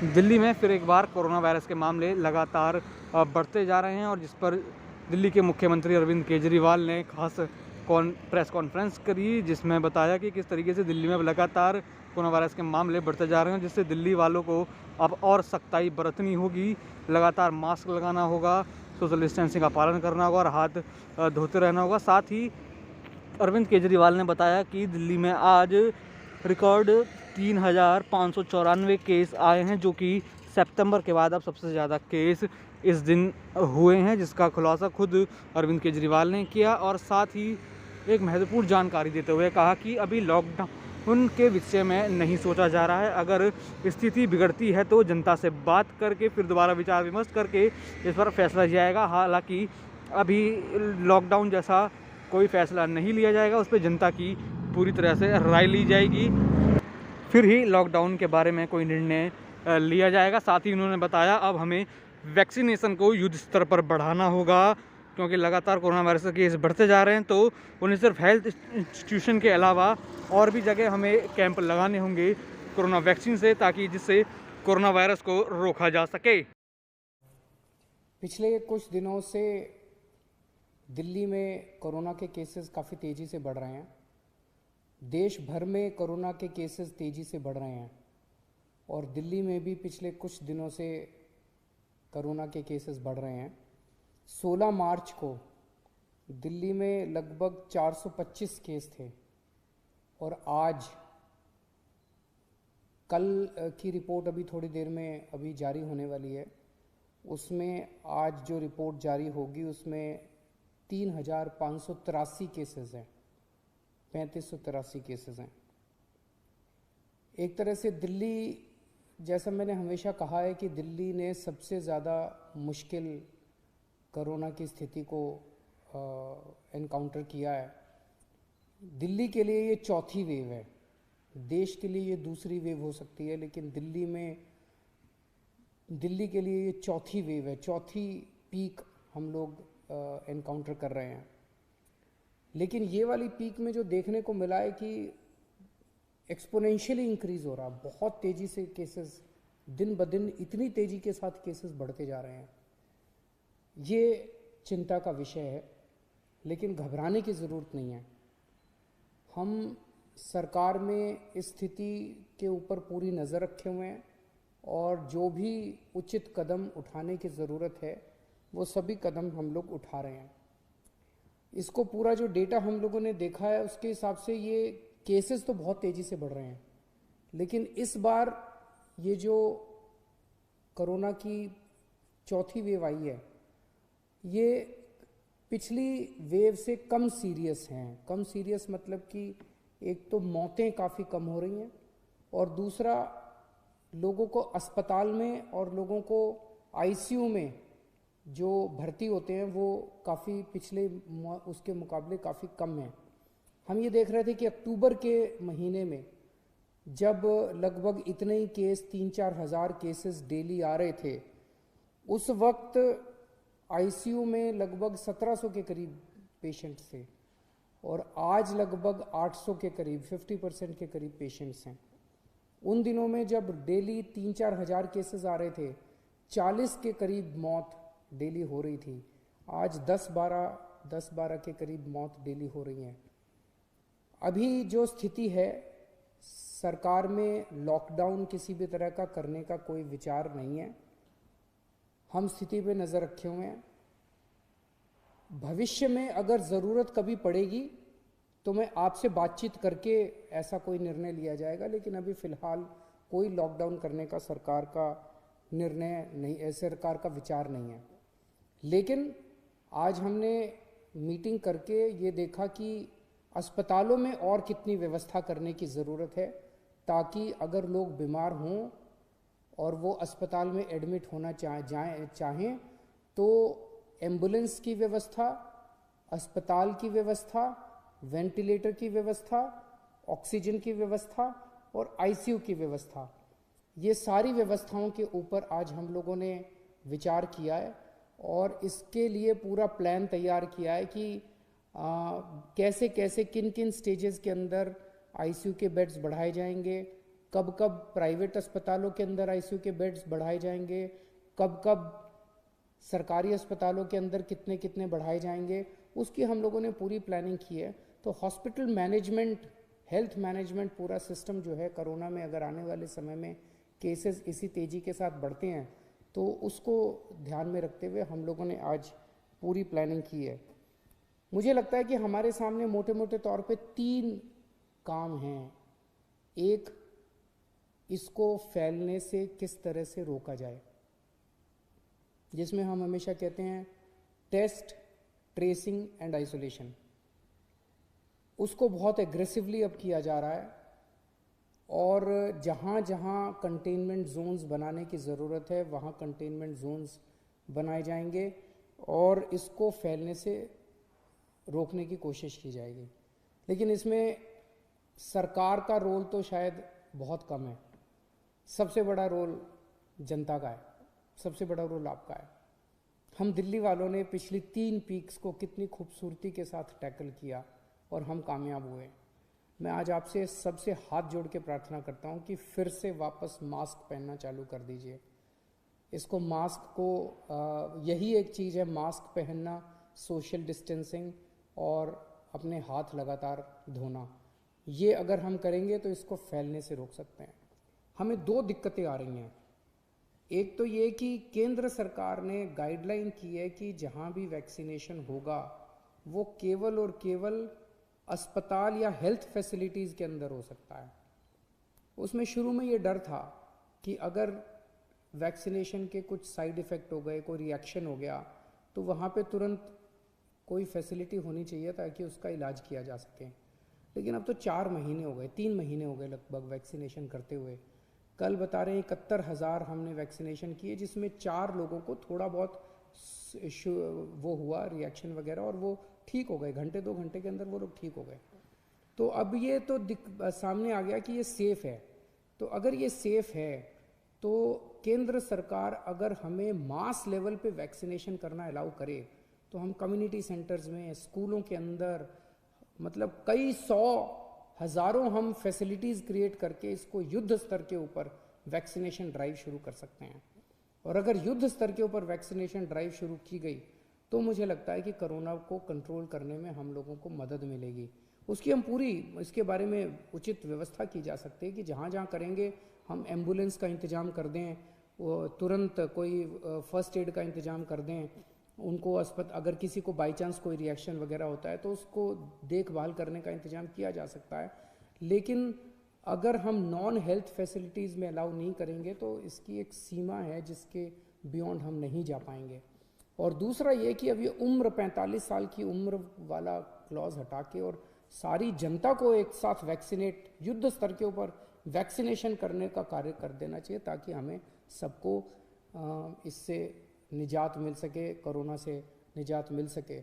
दिल्ली में फिर एक बार कोरोना वायरस के मामले लगातार बढ़ते जा रहे हैं और जिस पर दिल्ली के मुख्यमंत्री अरविंद केजरीवाल ने खास प्रेस कॉन्फ्रेंस करी, जिसमें बताया कि किस तरीके से दिल्ली में लगातार कोरोना वायरस के मामले बढ़ते जा रहे हैं, जिससे दिल्ली वालों को अब और सख्ताई बरतनी होगी। लगातार मास्क लगाना होगा, सोशल डिस्टेंसिंग का पालन करना होगा और हाथ धोते रहना होगा। साथ ही अरविंद केजरीवाल ने बताया कि दिल्ली में आज रिकॉर्ड 3,594 केस आए हैं, जो कि सितंबर के बाद अब सबसे ज़्यादा केस इस दिन हुए हैं, जिसका खुलासा खुद अरविंद केजरीवाल ने किया। और साथ ही एक महत्वपूर्ण जानकारी देते हुए कहा कि अभी लॉकडाउन के विषय में नहीं सोचा जा रहा है। अगर स्थिति बिगड़ती है तो जनता से बात करके फिर दोबारा विचार विमर्श करके इस पर फैसला जाएगा। हालांकि अभी लॉकडाउन जैसा कोई फैसला नहीं लिया जाएगा, उस पर जनता की पूरी तरह से राय ली जाएगी, फिर ही लॉकडाउन के बारे में कोई निर्णय लिया जाएगा। साथ ही उन्होंने बताया अब हमें वैक्सीनेशन को युद्ध स्तर पर बढ़ाना होगा, क्योंकि लगातार कोरोना वायरस के केस बढ़ते जा रहे हैं। तो उन्हें सिर्फ हेल्थ इंस्टीट्यूशन के अलावा और भी जगह हमें कैंप लगाने होंगे कोरोना वैक्सीन से, ताकि जिससे कोरोना वायरस को रोका जा सके। पिछले कुछ दिनों से दिल्ली में कोरोना के केसेस काफ़ी तेज़ी से बढ़ रहे हैं। देश भर में कोरोना के केसेस तेज़ी से बढ़ रहे हैं और दिल्ली में भी पिछले कुछ दिनों से कोरोना के केसेस बढ़ रहे हैं। 16 मार्च को दिल्ली में लगभग 425 केस थे और आज कल की रिपोर्ट अभी थोड़ी देर में अभी जारी होने वाली है, उसमें आज जो रिपोर्ट जारी होगी उसमें 3,583 केसेस हैं, 3,583 केसेस हैं। एक तरह से दिल्ली, जैसा मैंने हमेशा कहा है कि दिल्ली ने सबसे ज़्यादा मुश्किल कोरोना की स्थिति को एनकाउंटर किया है। दिल्ली के लिए ये चौथी वेव है, देश के लिए ये दूसरी वेव हो सकती है, लेकिन दिल्ली के लिए ये चौथी वेव है, चौथी पीक हम लोग एनकाउंटर कर रहे हैं। लेकिन ये वाली पीक में जो देखने को मिला है कि एक्सपोनेंशियली इंक्रीज हो रहा, बहुत तेज़ी से केसेस दिन ब दिन इतनी तेज़ी के साथ केसेस बढ़ते जा रहे हैं। ये चिंता का विषय है, लेकिन घबराने की ज़रूरत नहीं है। हम सरकार में इस स्थिति के ऊपर पूरी नज़र रखे हुए हैं और जो भी उचित कदम उठाने की ज़रूरत है वो सभी कदम हम लोग उठा रहे हैं। इसको पूरा जो डेटा हम लोगों ने देखा है उसके हिसाब से ये केसेस तो बहुत तेज़ी से बढ़ रहे हैं, लेकिन इस बार ये जो कोरोना की चौथी वेव आई है ये पिछली वेव से कम सीरियस हैं। कम सीरियस मतलब कि एक तो मौतें काफ़ी कम हो रही हैं और दूसरा लोगों को अस्पताल में और लोगों को आईसीयू में जो भर्ती होते हैं वो काफ़ी पिछले उसके मुकाबले काफ़ी कम हैं। हम ये देख रहे थे कि अक्टूबर के महीने में जब लगभग इतने ही केस 3-4 हज़ार केसेस डेली आ रहे थे, उस वक्त आईसीयू में लगभग 1700 के करीब पेशेंट्स थे और आज लगभग 800 के करीब 50% के करीब पेशेंट्स हैं। उन दिनों में जब डेली 3-4 हज़ार केसेस आ रहे थे, 40 के करीब मौत डेली हो रही थी। आज 10-12 के करीब मौत डेली हो रही हैं। अभी जो स्थिति है, सरकार में लॉकडाउन किसी भी तरह का करने का कोई विचार नहीं है। हम स्थिति पे नज़र रखे हुए हैं। भविष्य में अगर ज़रूरत कभी पड़ेगी तो मैं आपसे बातचीत करके ऐसा कोई निर्णय लिया जाएगा, लेकिन अभी फ़िलहाल कोई लॉकडाउन करने का सरकार का निर्णय नहीं, सरकार का विचार नहीं है। लेकिन आज हमने मीटिंग करके ये देखा कि अस्पतालों में और कितनी व्यवस्था करने की ज़रूरत है, ताकि अगर लोग बीमार हों और वो अस्पताल में एडमिट होना चाहें तो एम्बुलेंस की व्यवस्था, अस्पताल की व्यवस्था, वेंटिलेटर की व्यवस्था, ऑक्सीजन की व्यवस्था और आईसीयू की व्यवस्था, ये सारी व्यवस्थाओं के ऊपर आज हम लोगों ने विचार किया है और इसके लिए पूरा प्लान तैयार किया है कि कैसे कैसे किन किन स्टेजेस के अंदर आईसीयू के बेड्स बढ़ाए जाएंगे, कब कब प्राइवेट अस्पतालों के अंदर आईसीयू के बेड्स बढ़ाए जाएंगे, कब कब सरकारी अस्पतालों के अंदर कितने कितने बढ़ाए जाएंगे, उसकी हम लोगों ने पूरी प्लानिंग की है। तो हॉस्पिटल मैनेजमेंट, हेल्थ मैनेजमेंट पूरा सिस्टम जो है, कोरोना में अगर आने वाले समय में केसेस इसी तेज़ी के साथ बढ़ते हैं तो उसको ध्यान में रखते हुए हम लोगों ने आज पूरी प्लानिंग की है। मुझे लगता है कि हमारे सामने मोटे मोटे तौर पे 3 काम हैं। एक, इसको फैलने से किस तरह से रोका जाए, जिसमें हम हमेशा कहते हैं टेस्ट, ट्रेसिंग एंड आइसोलेशन। उसको बहुत एग्रेसिवली अब किया जा रहा है और जहाँ जहाँ कंटेनमेंट जोन्स बनाने की ज़रूरत है वहाँ कंटेनमेंट जोन्स बनाए जाएंगे और इसको फैलने से रोकने की कोशिश की जाएगी। लेकिन इसमें सरकार का रोल तो शायद बहुत कम है। सबसे बड़ा रोल जनता का है, सबसे बड़ा रोल आपका है। हम दिल्ली वालों ने पिछली 3 पीक्स को कितनी खूबसूरती के साथ टैकल किया और हम कामयाब हुए। मैं आज आपसे सबसे हाथ जोड़ के प्रार्थना करता हूँ कि फिर से वापस मास्क पहनना चालू कर दीजिए। इसको मास्क को यही एक चीज़ है, मास्क पहनना, सोशल डिस्टेंसिंग और अपने हाथ लगातार धोना। ये अगर हम करेंगे तो इसको फैलने से रोक सकते हैं। हमें 2 दिक्कतें आ रही हैं। एक तो ये कि केंद्र सरकार ने गाइडलाइन की है कि जहाँ भी वैक्सीनेशन होगा वो केवल और केवल अस्पताल या हेल्थ फैसिलिटीज़ के अंदर हो सकता है। उसमें शुरू में ये डर था कि अगर वैक्सीनेशन के कुछ साइड इफ़ेक्ट हो गए, कोई रिएक्शन हो गया, तो वहाँ पे तुरंत कोई फैसिलिटी होनी चाहिए ताकि उसका इलाज किया जा सके। लेकिन अब तो 4 महीने हो गए, 3 महीने हो गए लगभग वैक्सीनेशन करते हुए। कल बता रहे हैं 71,000 हमने वैक्सीनेशन किए, जिसमें 4 लोगों को थोड़ा बहुत वो हुआ रिएक्शन वगैरह और वो ठीक हो गए, घंटे 2 घंटे के अंदर वो लोग ठीक हो गए। तो अब ये तो सामने आ गया कि ये सेफ़ है। तो अगर ये सेफ़ है तो केंद्र सरकार अगर हमें मास लेवल पे वैक्सीनेशन करना अलाउ करे तो हम कम्युनिटी सेंटर्स में, स्कूलों के अंदर, मतलब कई 100 हज़ारों हम फैसिलिटीज़ क्रिएट करके इसको युद्ध स्तर के ऊपर वैक्सीनेशन ड्राइव शुरू कर सकते हैं। और अगर युद्ध स्तर के ऊपर वैक्सीनेशन ड्राइव शुरू की गई तो मुझे लगता है कि कोरोना को कंट्रोल करने में हम लोगों को मदद मिलेगी। उसकी हम पूरी, इसके बारे में उचित व्यवस्था की जा सकती है कि जहाँ जहाँ करेंगे हम एम्बुलेंस का इंतज़ाम कर दें, वो तुरंत कोई फर्स्ट एड का इंतज़ाम कर दें, उनको अगर किसी को बाई चांस कोई रिएक्शन वगैरह होता है तो उसको देखभाल करने का इंतज़ाम किया जा सकता है। लेकिन अगर हम नॉन हेल्थ फैसिलिटीज़ में अलाउ नहीं करेंगे तो इसकी एक सीमा है जिसके बियॉन्ड हम नहीं जा पाएंगे। और दूसरा ये कि अब ये उम्र 45 साल की उम्र वाला क्लॉज हटा के और सारी जनता को एक साथ वैक्सीनेट, युद्ध स्तर के ऊपर वैक्सीनेशन करने का कार्य कर देना चाहिए ताकि हमें सबको इससे निजात मिल सके, कोरोना से निजात मिल सके।